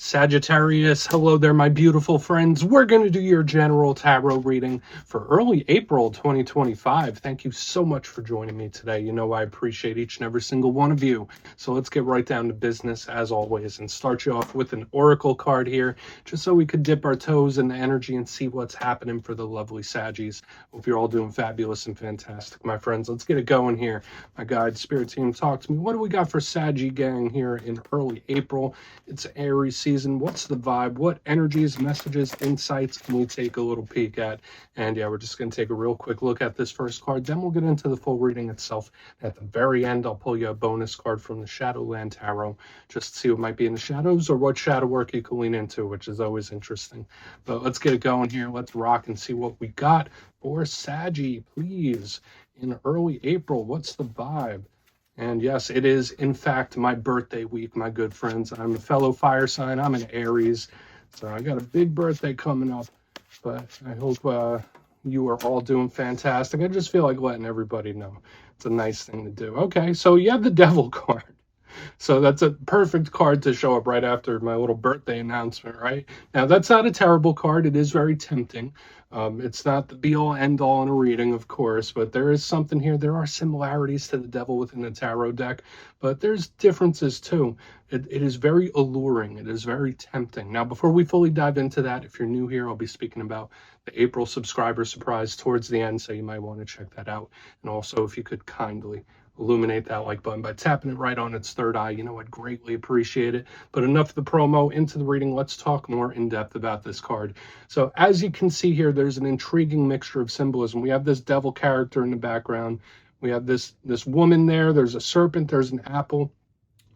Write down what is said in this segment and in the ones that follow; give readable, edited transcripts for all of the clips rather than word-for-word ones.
Sagittarius, hello there, my beautiful friends. We're going to do your general tarot reading for early April 2025. Thank you so much for joining me today. You know I appreciate each and every single one of you. So let's get right down to business as always and start you off with an oracle card here, just so we could dip our toes in the energy and see what's happening for the lovely Saggies. Hope you're all doing fabulous and fantastic, my friends. Let's get it going here. My guide, spirit team, talk to me. What do we got for Saggy gang here in early April? It's Aries season. What's the vibe? What energies, messages, insights can we take a little peek at? And yeah, we're just going to take a real quick look at this first card. Then we'll get into the full reading itself. At the very end, I'll pull you a bonus card from the Shadowland Tarot, just to see what might be in the shadows or what shadow work you can lean into, which is always interesting. But let's get it going here. Let's rock and see what we got for Saggy, please. In early April, what's the vibe? And yes, it is, in fact, my birthday week, my good friends. I'm a fellow fire sign. I'm an Aries. So I got a big birthday coming up. But I hope you are all doing fantastic. I just feel like letting everybody know. It's a nice thing to do. Okay, so you have the Devil card. So that's a perfect card to show up right after my little birthday announcement, right? Now, that's not a terrible card. It is very tempting. It's not the be-all, end-all in a reading, of course, but there is something here. There are similarities to the Devil within the tarot deck, but there's differences too. It is very alluring. It is very tempting. Now, before we fully dive into that, if you're new here, I'll be speaking about the April subscriber surprise towards the end, so you might want to check that out. And also, if you could kindly illuminate that like button by tapping it right on its third eye, you know, I'd greatly appreciate it. But enough of the promo, into the reading. Let's talk more in depth about this card. So as you can see here, there's an intriguing mixture of symbolism. We have this Devil character in the background. We have this woman there. There's a serpent. There's an apple.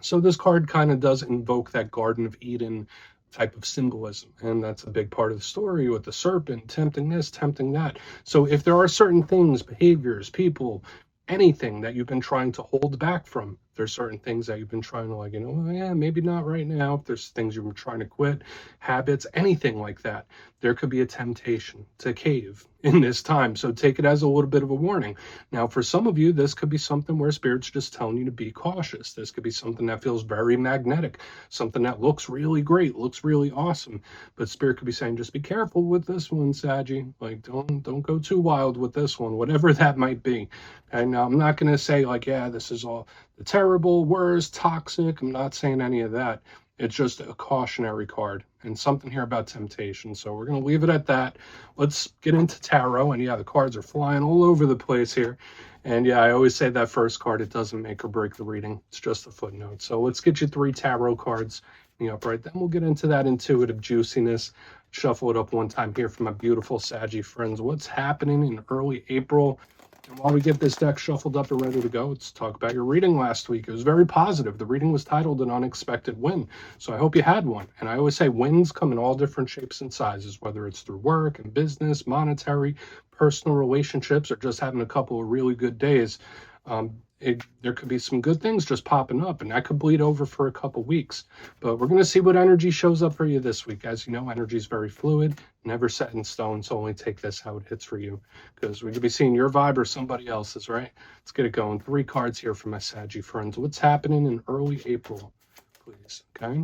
So this card kind of does invoke that Garden of Eden type of symbolism, and that's a big part of the story with the serpent tempting this, tempting that. So if there are certain things, behaviors, people, anything that you've been trying to hold back from, there's certain things that you've been trying to, like, you know, yeah, maybe not right now. If there's things you've been trying to quit, habits, anything like that, there could be a temptation to cave in this time. So take it as a little bit of a warning. Now, for some of you, this could be something where Spirit's just telling you to be cautious. This could be something that feels very magnetic, something that looks really great, looks really awesome. But Spirit could be saying, just be careful with this one, Saggy. Like, don't go too wild with this one, whatever that might be. And now I'm not going to say, like, yeah, this is all the terrible, worst, toxic. I'm not saying any of that. It's just a cautionary card and something here about temptation. So we're going to leave it at that. Let's get into tarot. And yeah, the cards are flying all over the place here. And yeah, I always say that first card, it doesn't make or break the reading. It's just a footnote. So let's get you 3 tarot cards in the upright. Then we'll get into that intuitive juiciness. Shuffle it up one time here for my beautiful Saggy friends. What's happening in early April? And while we get this deck shuffled up and ready to go, let's talk about your reading last week. It was very positive. The reading was titled An Unexpected Win. So I hope you had one. And I always say wins come in all different shapes and sizes, whether it's through work and business, monetary, personal relationships, or just having a couple of really good days. There could be some good things just popping up, and that could bleed over for a couple weeks. But we're going to see what energy shows up for you this week. As you know, energy is very fluid, never set in stone, so only take this how it hits for you, because we could be seeing your vibe or somebody else's, right? Let's get it going. 3 cards here for my Saggy friends. What's happening in early April, please? Okay,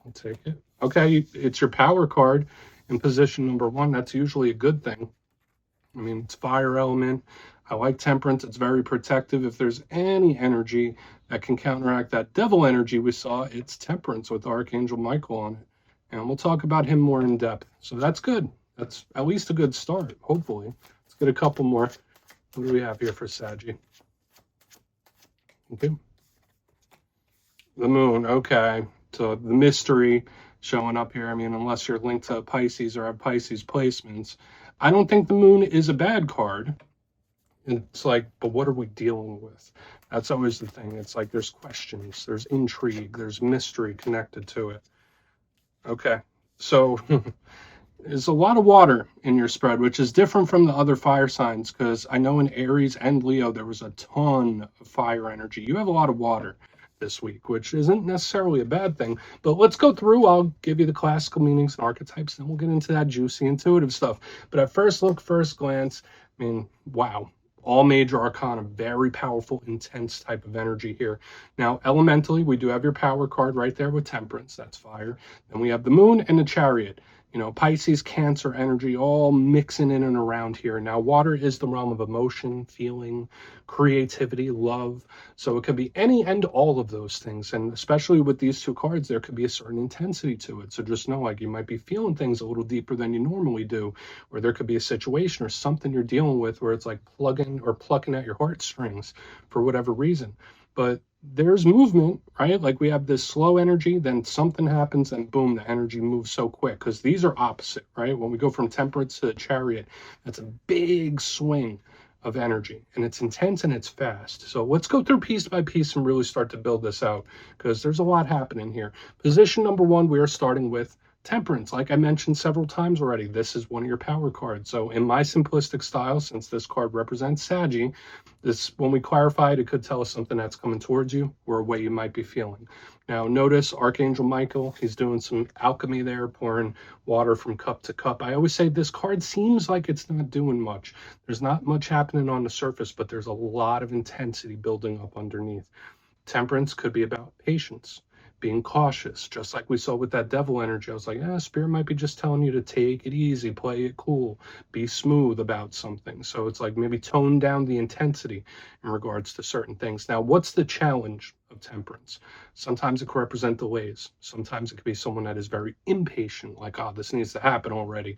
I'll take it. Okay, it's your power card in position number 1. That's usually a good thing. I mean, it's fire element. I like Temperance. It's very protective. If there's any energy that can counteract that Devil energy we saw, it's Temperance with Archangel Michael on it. And we'll talk about him more in depth. So that's good. That's at least a good start, hopefully. Let's get a couple more. What do we have here for Saggy? Okay. The moon. Okay. So the mystery showing up here. I mean, unless you're linked to Pisces or have Pisces placements, I don't think the moon is a bad card. It's like, but what are we dealing with? That's always the thing. It's like there's questions, there's intrigue, there's mystery connected to it. Okay, so there's a lot of water in your spread, which is different from the other fire signs, because I know in Aries and Leo, there was a ton of fire energy. You have a lot of water this week, which isn't necessarily a bad thing. But let's go through. I'll give you the classical meanings and archetypes, then we'll get into that juicy intuitive stuff. But at first look, first glance, I mean, wow. All major arcana, very powerful, intense type of energy here. Now, elementally, we do have your power card right there with Temperance. That's fire. Then we have the Moon and the Chariot. You know, Pisces, Cancer energy, all mixing in and around here. Now, water is the realm of emotion, feeling, creativity, love. So it could be any and all of those things. And especially with these two cards, there could be a certain intensity to it. So just know, like, you might be feeling things a little deeper than you normally do, or there could be a situation or something you're dealing with where it's like plugging or plucking at your heartstrings for whatever reason. But there's movement, right? Like we have this slow energy, then something happens, and boom, the energy moves so quick, because these are opposite, right? When we go from Temperance to the Chariot, that's a big swing of energy, and it's intense and it's fast. So let's go through piece by piece and really start to build this out, because there's a lot happening here. Position number one, we are starting with Temperance. Like I mentioned several times already, this is one of your power cards. So in my simplistic style, since this card represents Saggy, this, when we clarify it could tell us something that's coming towards you or a way you might be feeling. Now notice Archangel Michael, he's doing some alchemy there, pouring water from cup to cup. I always say this card seems like it's not doing much. There's not much happening on the surface, but there's a lot of intensity building up underneath. Temperance could be about patience, being cautious, just like we saw with that devil energy. I was like, Spirit might be just telling you to take it easy, play it cool, be smooth about something. So it's like maybe tone down the intensity in regards to certain things. Now, what's the challenge of Temperance? Sometimes it could represent delays. Sometimes it could be someone that is very impatient, like, this needs to happen already.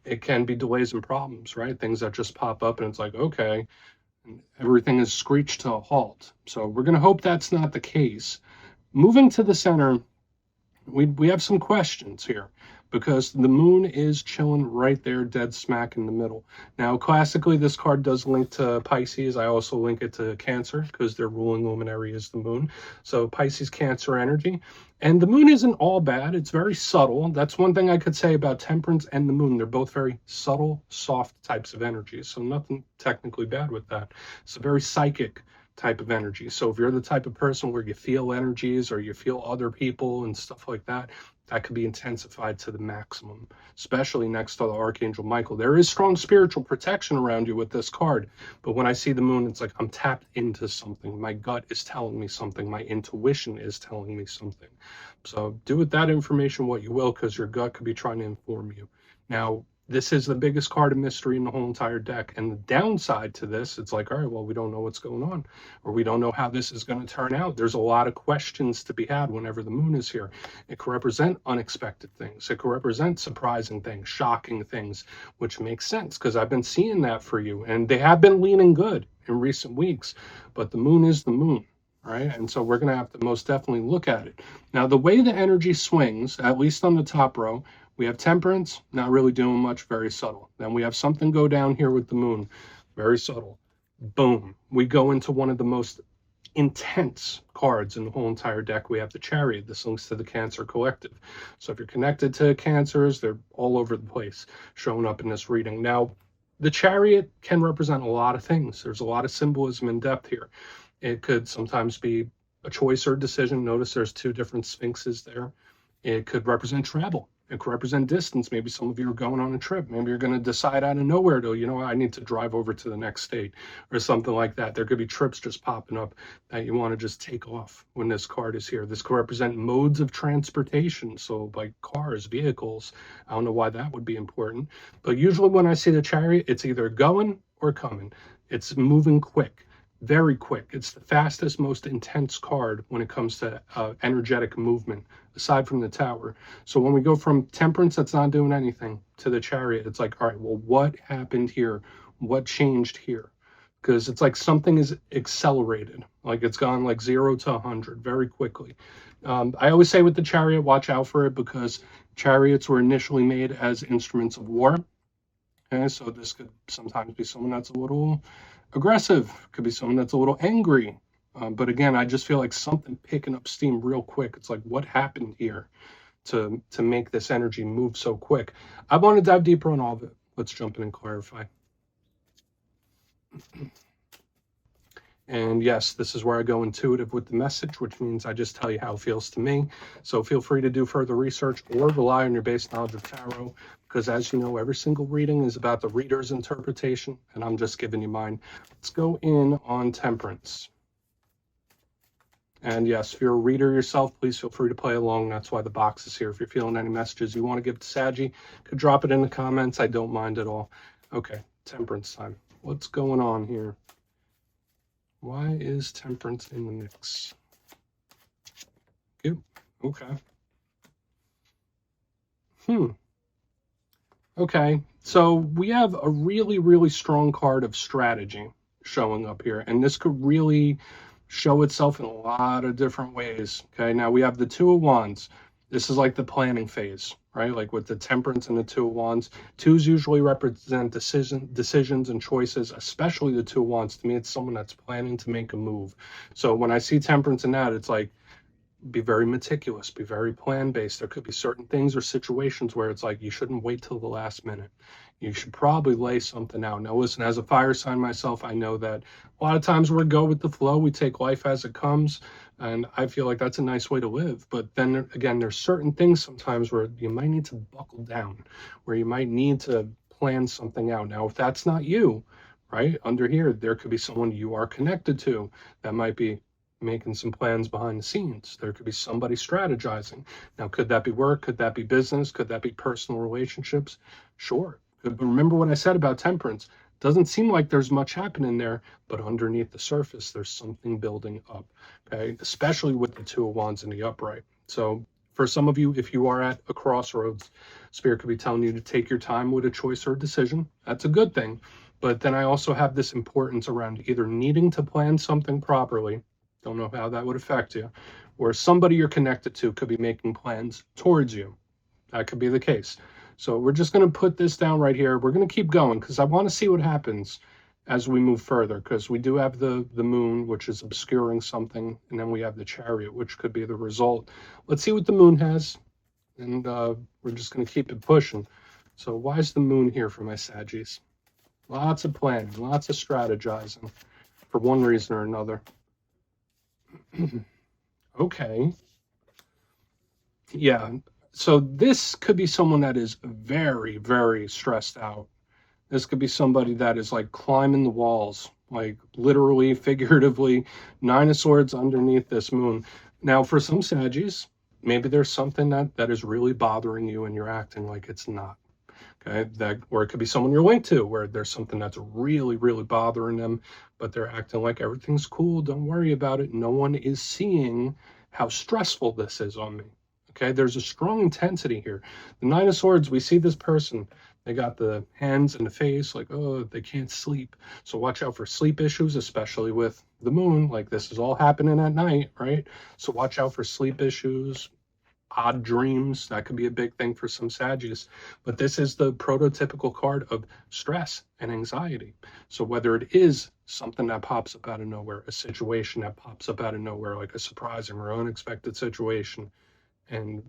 It can be delays and problems, right? Things that just pop up and it's like, okay, and everything is screeched to a halt. So we're going to hope that's not the case. Moving to the center, we have some questions here, because the Moon is chilling right there dead smack in the middle. Now, classically, this card does link to Pisces. I also link it to Cancer because their ruling luminary is the Moon. So Pisces, Cancer energy. And the Moon isn't all bad. It's very subtle. That's one thing I could say about Temperance and the Moon. They're both very subtle, soft types of energies. So nothing technically bad with that. It's a very psychic type of energy. So if you're the type of person where you feel energies or you feel other people and stuff like that, that could be intensified to the maximum, especially next to the Archangel Michael. There is strong spiritual protection around you with this card, but when I see the Moon, it's like I'm tapped into something. My gut is telling me something. My intuition is telling me something. So do with that information what you will, because your gut could be trying to inform you. Now, this is the biggest card of mystery in the whole entire deck. And the downside to this, it's like, all right, well, we don't know what's going on, or we don't know how this is going to turn out. There's a lot of questions to be had whenever the Moon is here. It could represent unexpected things. It could represent surprising things, shocking things, which makes sense because I've been seeing that for you. And they have been leaning good in recent weeks, but the Moon is the Moon. Right? And so we're going to have to most definitely look at it. Now, the way the energy swings, at least on the top row, we have Temperance, not really doing much, very subtle. Then we have something go down here with the Moon, very subtle. Boom. We go into one of the most intense cards in the whole entire deck. We have the Chariot. This links to the Cancer collective. So if you're connected to Cancers, they're all over the place, showing up in this reading. Now, the Chariot can represent a lot of things. There's a lot of symbolism and depth here. It could sometimes be a choice or decision. Notice there's two different sphinxes there. It could represent travel. It could represent distance. Maybe some of you are going on a trip. Maybe you're going to decide out of nowhere to, I need to drive over to the next state or something like that. There could be trips just popping up that you want to just take off when this card is here. This could represent modes of transportation. So like cars, vehicles. I don't know why that would be important. But usually when I see the Chariot, it's either going or coming. It's moving quick. Very quick. It's the fastest, most intense card when it comes to energetic movement, aside from the Tower. So when we go from Temperance, that's not doing anything, to the Chariot, it's like, all right, well, what happened here? What changed here? Because it's like something is accelerated. Like it's gone like 0 to 100 very quickly. I always say with the Chariot, watch out for it, because Chariots were initially made as instruments of war. Okay, so this could sometimes be someone that's a little aggressive, could be someone that's a little angry. But again, I just feel like something picking up steam real quick. It's like, what happened here to make this energy move so quick? I want to dive deeper on all of it. Let's jump in and clarify. And yes, this is where I go intuitive with the message, which means I just tell you how it feels to me. So feel free to do further research or rely on your base knowledge of tarot, because as you know, every single reading is about the reader's interpretation, and I'm just giving you mine. Let's go in on Temperance. And yes, if you're a reader yourself, please feel free to play along. That's why the box is here. If you're feeling any messages you want to give to Saggy, could drop it in the comments. I don't mind at all. Okay, Temperance time. What's going on here? Why is Temperance in the mix? Yep. Okay. Okay. So we have a really, really strong card of strategy showing up here. And this could really show itself in a lot of different ways. Okay. Now we have the Two of Wands. This is like the planning phase, right? Like with the Temperance and the Two of Wands. Twos usually represent decisions and choices, especially the Two of Wands. To me, it's someone that's planning to make a move. So when I see Temperance in that, it's like, be very meticulous, be very plan-based. There could be certain things or situations where it's like you shouldn't wait till the last minute. You should probably lay something out. Now, listen, as a fire sign myself, I know that a lot of times we go with the flow. We take life as it comes, and I feel like that's a nice way to live. But then again, there's certain things sometimes where you might need to buckle down, where you might need to plan something out. Now, if that's not you, right, under here, there could be someone you are connected to that might be making some plans behind the scenes. There could be somebody strategizing. Now, could that be work? Could that be business? Could that be personal relationships? Sure. But remember what I said about Temperance. Doesn't seem like there's much happening there, but underneath the surface, there's something building up, okay? Especially with the Two of Wands in the upright. So for some of you, if you are at a crossroads, Spirit could be telling you to take your time with a choice or decision. That's a good thing. But then I also have this importance around either needing to plan something properly. Don't know how that would affect you. Or somebody you're connected to could be making plans towards you. That could be the case. So we're just going to put this down right here. We're going to keep going because I want to see what happens as we move further, because we do have the moon, which is obscuring something, and then we have the Chariot, which could be the result. Let's see what the moon has, and we're just going to keep it pushing. So why is the moon here for my Saggies? Lots of planning, lots of strategizing for one reason or another. Okay. Yeah. So this could be someone that is very, very stressed out. This could be somebody that is like climbing the walls, like literally, figuratively, Nine of Swords underneath this moon. Now, for some Saggies, maybe there's something that is really bothering you and you're acting like it's not. Okay, that, or it could be someone you're linked to where there's something that's really, really bothering them, but they're acting like everything's cool. Don't worry about it. No one is seeing how stressful this is on me. Okay, there's a strong intensity here. The Nine of Swords, we see this person, they got the hands in the face, like, oh, they can't sleep. So watch out for sleep issues, especially with the moon. Like this is all happening at night, right? So watch out for sleep issues, odd dreams. That could be a big thing for some Saggies. But this is the prototypical card of stress and anxiety. So whether it is something that pops up out of nowhere, a situation that pops up out of nowhere, like a surprising or unexpected situation, and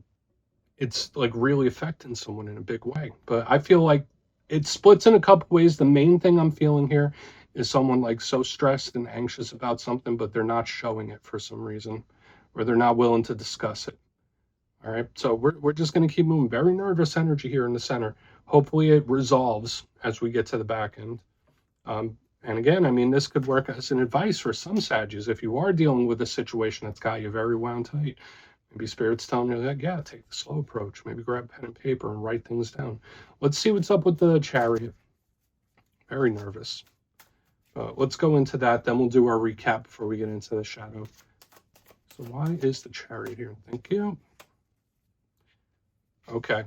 it's like really affecting someone in a big way. But I feel like it splits in a couple ways. The main thing I'm feeling here is someone like so stressed and anxious about something, but they're not showing it for some reason, or they're not willing to discuss it. All right, so we're just going to keep moving. Very nervous energy here in the center. Hopefully it resolves as we get to the back end. And again, I mean, this could work as an advice for some Saggies. If you are dealing with a situation that's got you very wound tight, maybe Spirit's telling you that, yeah, take the slow approach. Maybe grab pen and paper and write things down. Let's see what's up with the Chariot. Very nervous. Let's go into that. Then we'll do our recap before we get into the shadow. So why is the Chariot here? Thank you. Okay.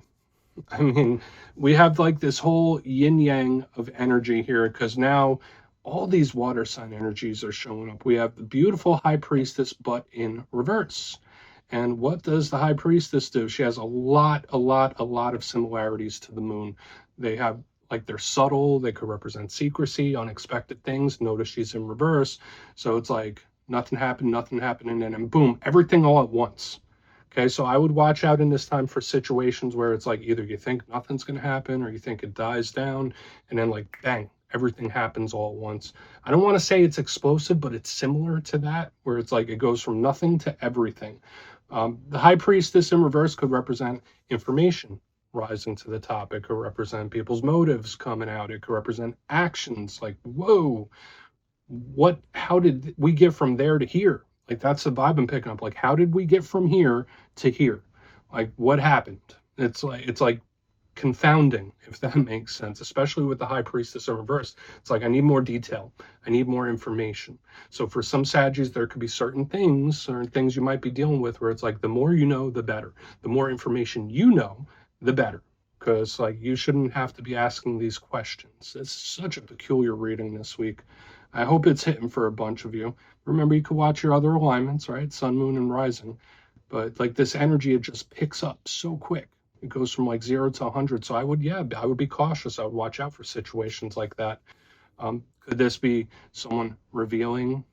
I mean, we have like this whole yin yang of energy here because now all these water sign energies are showing up. We have the beautiful High Priestess, but in reverse. And what does the High Priestess do? She has a lot of similarities to the moon. They have, like, they're subtle. They could represent secrecy, unexpected things. Notice she's in reverse. So it's like nothing happened, and then boom, everything all at once. Okay, so I would watch out in this time for situations where it's like either you think nothing's going to happen or you think it dies down and then like bang, everything happens all at once. I don't want to say it's explosive, but it's similar to that, where it's like it goes from nothing to everything. The High Priestess in reverse could represent information rising to the top. It could represent people's motives coming out. It could represent actions like, whoa, how did we get from there to here? Like, that's the vibe I'm picking up. Like, how did we get from here to here? Like, what happened? It's like confounding, if that makes sense, especially with the High Priestess in reverse. It's like, I need more detail. I need more information. So for some Saggies, there could be certain things you might be dealing with where it's like, the more you know, the better. The more information you know, the better. Because like, you shouldn't have to be asking these questions. It's such a peculiar reading this week. I hope it's hitting for a bunch of you. Remember, you can watch your other alignments, right? Sun, moon, and rising. But like, this energy, it just picks up so quick. It goes from like 0 to 100. So I would be cautious. I would watch out for situations like that. Could this be someone revealing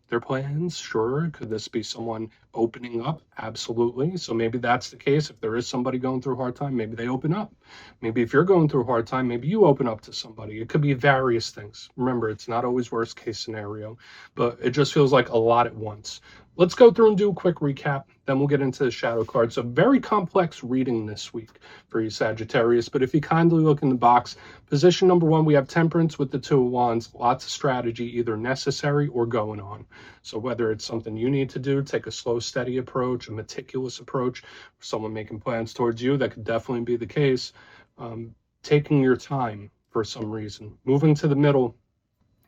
their plans? Sure. Could this be someone opening up? Absolutely. So maybe that's the case. If there is somebody going through a hard time, maybe they open up. Maybe if you're going through a hard time, maybe you open up to somebody. It could be various things. Remember, it's not always worst case scenario, but it just feels like a lot at once. Let's go through and do a quick recap. Then we'll get into the shadow cards. So very complex reading this week for you Sagittarius. But if you kindly look in the box, position number 1, we have Temperance with the 2 of Wands. Lots of strategy, either necessary or going on. So whether it's something you need to do, take a slow, steady approach, a meticulous approach, or someone making plans towards you, that could definitely be the case. Taking your time for some reason. Moving to the middle,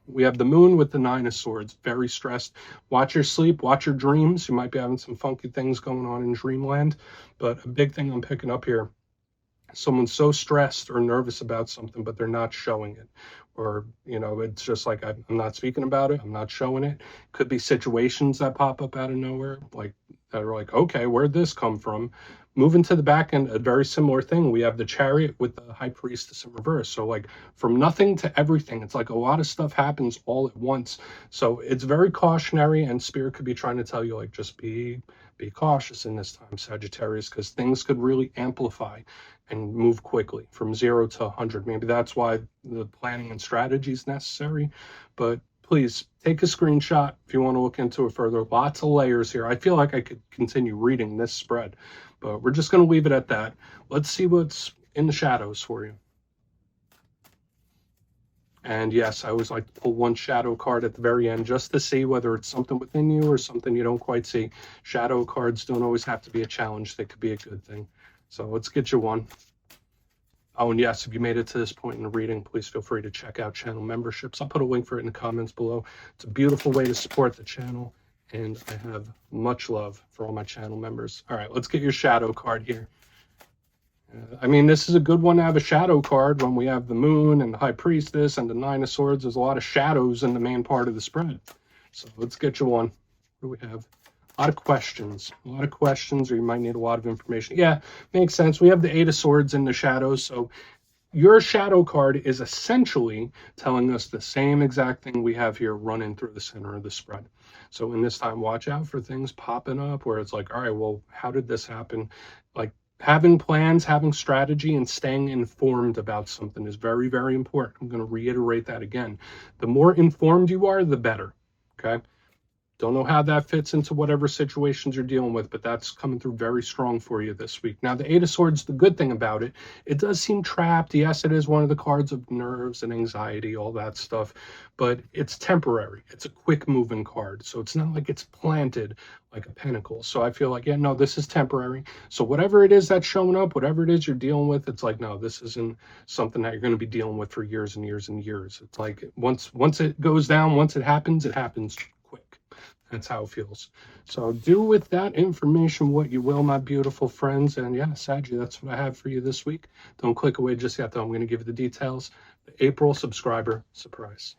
we have the Moon with the 9 of Swords, very stressed. Watch your sleep, watch your dreams. You might be having some funky things going on in dreamland. But a big thing I'm picking up here, someone's so stressed or nervous about something, but they're not showing it. Or, it's just like, I'm not speaking about it, I'm not showing it. Could be situations that pop up out of nowhere, like that are like, okay, where'd this come from? Moving to the back end, a very similar thing. We have the Chariot with the High Priestess in reverse. So like, from nothing to everything, it's like a lot of stuff happens all at once. So it's very cautionary, and Spirit could be trying to tell you, like, just be cautious in this time, Sagittarius, because things could really amplify and move quickly from 0 to 100. Maybe that's why the planning and strategy is necessary. But please take a screenshot if you want to look into it further. Lots of layers here. I feel like I could continue reading this spread, but we're just going to leave it at that. Let's see what's in the shadows for you. And yes, I always like to pull one shadow card at the very end just to see whether it's something within you or something you don't quite see. Shadow cards don't always have to be a challenge. They could be a good thing. So let's get you one. Oh, and yes, if you made it to this point in the reading, please feel free to check out channel memberships. I'll put a link for it in the comments below. It's a beautiful way to support the channel, and I have much love for all my channel members. All right, let's get your shadow card here. I mean, this is a good one to have a shadow card when we have the Moon and the High Priestess and the 9 of Swords. There's a lot of shadows in the main part of the spread. So let's get you one. What do we have? A lot of questions, or you might need a lot of information. Yeah, makes sense. We have the 8 of Swords in the shadows. So your shadow card is essentially telling us the same exact thing we have here running through the center of the spread. So in this time, watch out for things popping up where it's like, all right, well, how did this happen? Like, having plans, having strategy, and staying informed about something is very, very important. I'm going to reiterate that again. The more informed you are, the better. Okay. Don't know how that fits into whatever situations you're dealing with, but that's coming through very strong for you this week. Now, the 8 of Swords, the good thing about it, it does seem trapped. Yes, it is one of the cards of nerves and anxiety, all that stuff, but it's temporary. It's a quick moving card. So it's not like it's planted like a pentacle. So I feel like, yeah, no, this is temporary. So whatever it is that's showing up, whatever it is you're dealing with, it's like, no, this isn't something that you're going to be dealing with for years and years and years. It's like once it goes down, once it happens quick. That's how it feels. So do with that information what you will, my beautiful friends. And yeah, Saggy, that's what I have for you this week. Don't click away just yet, though. I'm going to give you the details. The April subscriber surprise.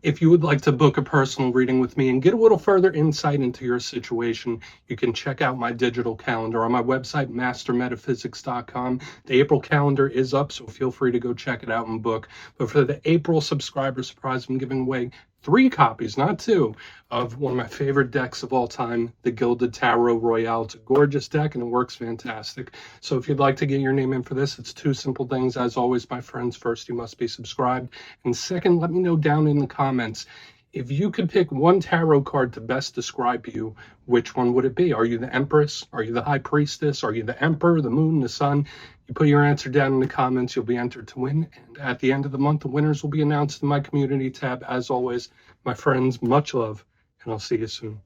If you would like to book a personal reading with me and get a little further insight into your situation, you can check out my digital calendar on my website, mastermetaphysics.com. The April calendar is up, so feel free to go check it out and book. But for the April subscriber surprise, I'm giving away 3 copies, not 2, of one of my favorite decks of all time, the Gilded Tarot Royale. It's a gorgeous deck and it works fantastic. So if you'd like to get your name in for this, it's 2 simple things. As always, my friends, first, you must be subscribed. And second, let me know down in the comments, if you could pick one tarot card to best describe you, which one would it be? Are you the Empress? Are you the High Priestess? Are you the Emperor, the Moon, the Sun? You put your answer down in the comments, you'll be entered to win. And at the end of the month, the winners will be announced in my community tab. As always, my friends, much love, and I'll see you soon.